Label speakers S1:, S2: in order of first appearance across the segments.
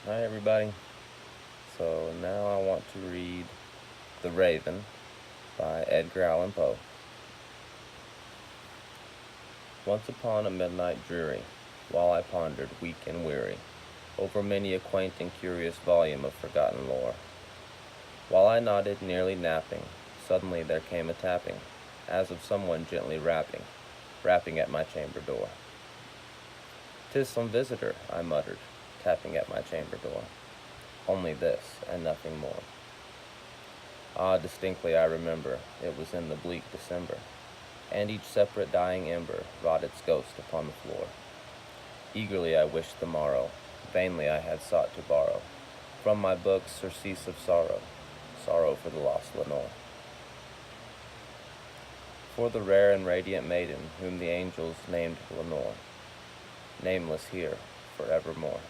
S1: Hi everybody. So now I want to read The Raven by Edgar Allan Poe. Once upon a midnight dreary, while I pondered, weak and weary, over many a quaint and curious volume of forgotten lore, while I nodded, nearly napping, suddenly there came a tapping, as of someone gently rapping at my chamber door. "'Tis some visitor," I muttered, tapping at my chamber door. Only this, and nothing more. Ah, distinctly I remember, it was in the bleak December, and each separate dying ember wrought its ghost upon the floor. Eagerly I wished the morrow, vainly I had sought to borrow from my books surcease of sorrow for the lost Lenore. For the rare and radiant maiden whom the angels named Lenore, nameless here forevermore.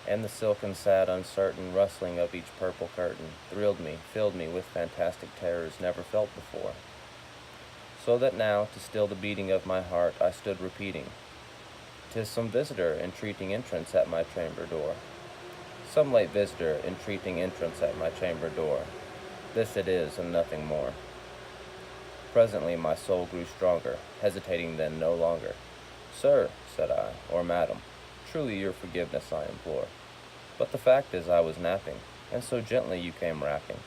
S1: And the silken, sad, uncertain rustling of each purple curtain thrilled me, filled me with fantastic terrors never felt before. So that now, to still the beating of my heart, I stood repeating, "'Tis some visitor entreating entrance at my chamber door. Some late visitor entreating entrance at my chamber door. This it is, and nothing more." Presently my soul grew stronger, hesitating then no longer. "Sir," said I, "or madam, truly your forgiveness I implore. But the fact is I was napping, and so gently you came rapping,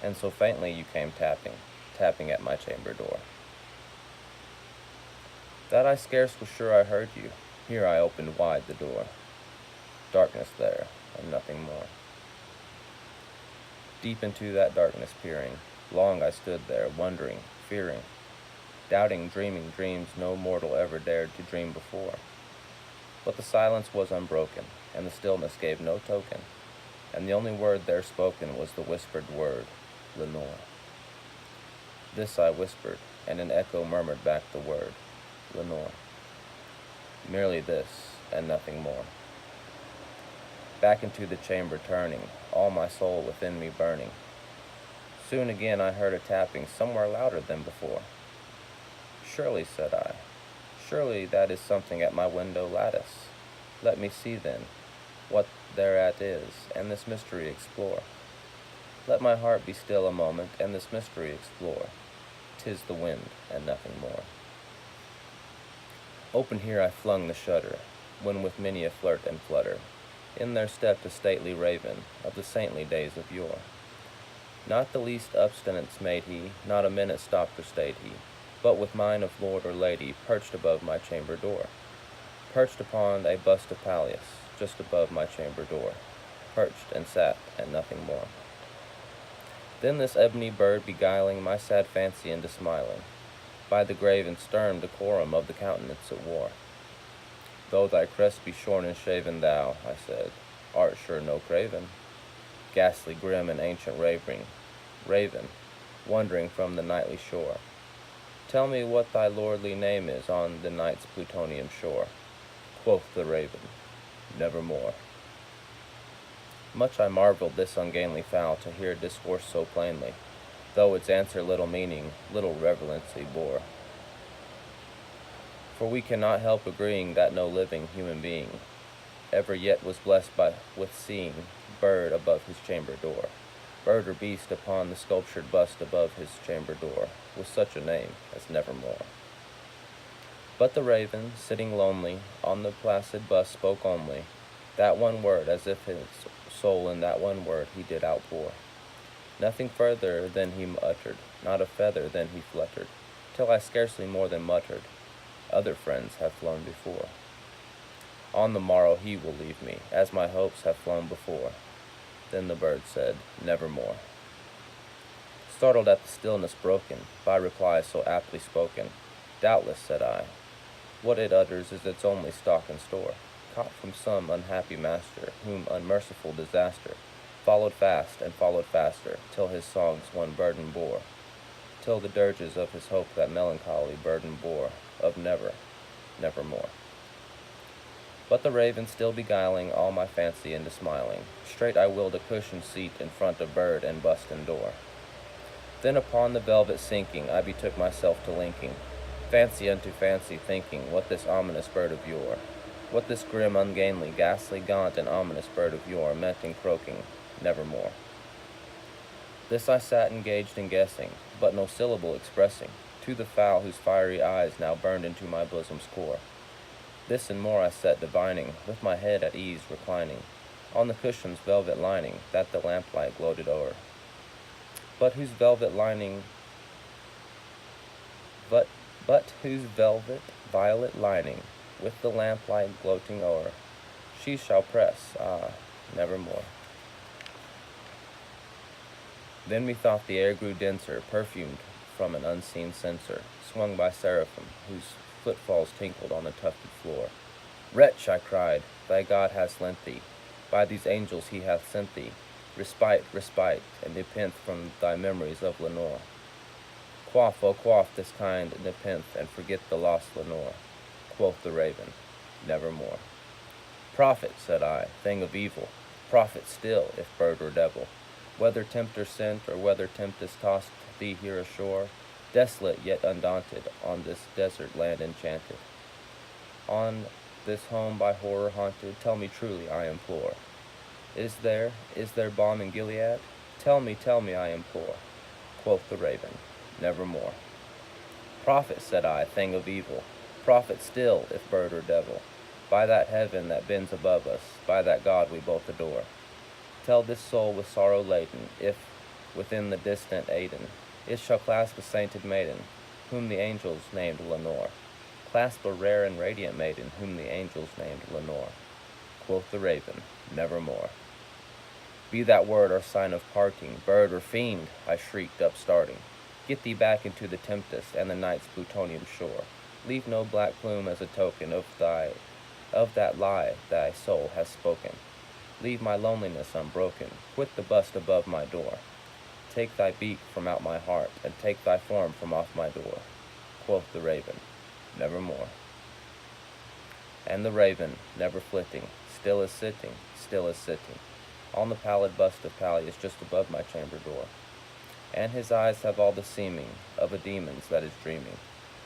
S1: and so faintly you came tapping at my chamber door, that I scarce was sure I heard you. Here I opened wide the door. Darkness there, and nothing more." Deep into that darkness peering, long I stood there, wondering, fearing, doubting, dreaming dreams no mortal ever dared to dream before. But the silence was unbroken, and the stillness gave no token, and the only word there spoken was the whispered word, "Lenore." This I whispered, and an echo murmured back the word, "Lenore." Merely this, and nothing more. Back into the chamber turning, all my soul within me burning. Soon again I heard a tapping somewhere louder than before. "Surely," said I, "surely that is something at my window lattice. Let me see, then, what thereat is, and this mystery explore. Let my heart be still a moment, and this mystery explore. 'Tis the wind, and nothing more." Open here I flung the shutter, when with many a flirt and flutter, in there stepped a stately raven, of the saintly days of yore. Not the least abstinence made he, not a minute stopped or stayed he, but with mine of lord or lady perched above my chamber door. Perched upon a bust of Pallas, just above my chamber door, perched and sat, and nothing more. Then this ebony bird beguiling my sad fancy into smiling, by the grave and stern decorum of the countenance it wore. "Though thy crest be shorn and shaven, thou," I said, "art sure no craven. Ghastly, grim, and ancient raven, wandering from the nightly shore. Tell me what thy lordly name is on the night's Plutonian shore." Quoth the raven, "Nevermore." Much I marveled this ungainly fowl to hear discourse so plainly, though its answer little meaning, little relevancy bore. For we cannot help agreeing that no living human being ever yet was blessed with seeing bird above his chamber door, bird or beast upon the sculptured bust above his chamber door, with such a name as Nevermore. But the raven, sitting lonely on the placid bust, spoke only that one word, as if his soul in that one word he did outpour. Nothing further than he uttered, not a feather than he fluttered, till I scarcely more than muttered, "Other friends have flown before. On the morrow he will leave me, as my hopes have flown before." Then the bird said, "Nevermore." Startled at the stillness broken by replies so aptly spoken, "Doubtless," said I, "what it utters is its only stock and store, caught from some unhappy master, whom unmerciful disaster followed fast and followed faster, till his songs one burden bore, till the dirges of his hope that melancholy burden bore, of nevermore." But the raven still beguiling all my fancy into smiling, straight I willed a cushioned seat in front of bird and bust and door. Then upon the velvet sinking, I betook myself to linking fancy unto fancy, thinking what this ominous bird of yore what this grim, ungainly, ghastly, gaunt, and ominous bird of yore meant in croaking, nevermore. This I sat engaged in guessing, but no syllable expressing, to the fowl whose fiery eyes now burned into my bosom's core. This and more I sat divining, with my head at ease reclining, on the cushion's velvet lining that the lamplight gloated o'er. But whose velvet lining, but whose velvet violet lining, with the lamplight gloating o'er, she shall press, nevermore. Then methought the air grew denser, perfumed from an unseen censer, swung by seraphim, whose footfalls tinkled on the tufted floor. Wretch, I cried, thy God hath lent thee, by these angels he hath sent thee, respite, respite, and nepenthe from thy memories of Lenore. Quaff, oh quaff this kind nepenthe, and forget the lost Lenore. Quoth the raven, nevermore. Prophet, said I, thing of evil, prophet still, if bird or devil, whether tempter sent, or whether tempest tossed thee here ashore, desolate yet undaunted, on this desert land enchanted, on this home by horror haunted, tell me truly, I implore. Is there balm in Gilead? Tell me, I implore. Quoth the raven, nevermore. Prophet, said I, thing of evil, prophet still, if bird or devil, by that heaven that bends above us, by that God we both adore. Tell this soul with sorrow laden, if, within the distant Aidenn, it shall clasp a sainted maiden, whom the angels named Lenore. Clasp a rare and radiant maiden, whom the angels named Lenore. Quoth the raven, nevermore. Be that word or sign of parting, bird or fiend, I shrieked, upstarting. Get thee back into the tempest and the night's plutonian shore. Leave no black plume as a token of that lie thy soul has spoken. Leave my loneliness unbroken. Quit the bust above my door. Take thy beak from out my heart, and take thy form from off my door. Quoth the raven, nevermore. And the raven, never flitting, still as sitting, on the pallid bust of Pallius just above my chamber door. And his eyes have all the seeming of a demon's that is dreaming,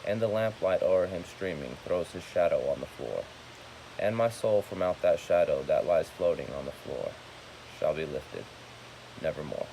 S1: and the lamplight o'er him streaming throws his shadow on the floor. And my soul from out that shadow that lies floating on the floor shall be lifted nevermore.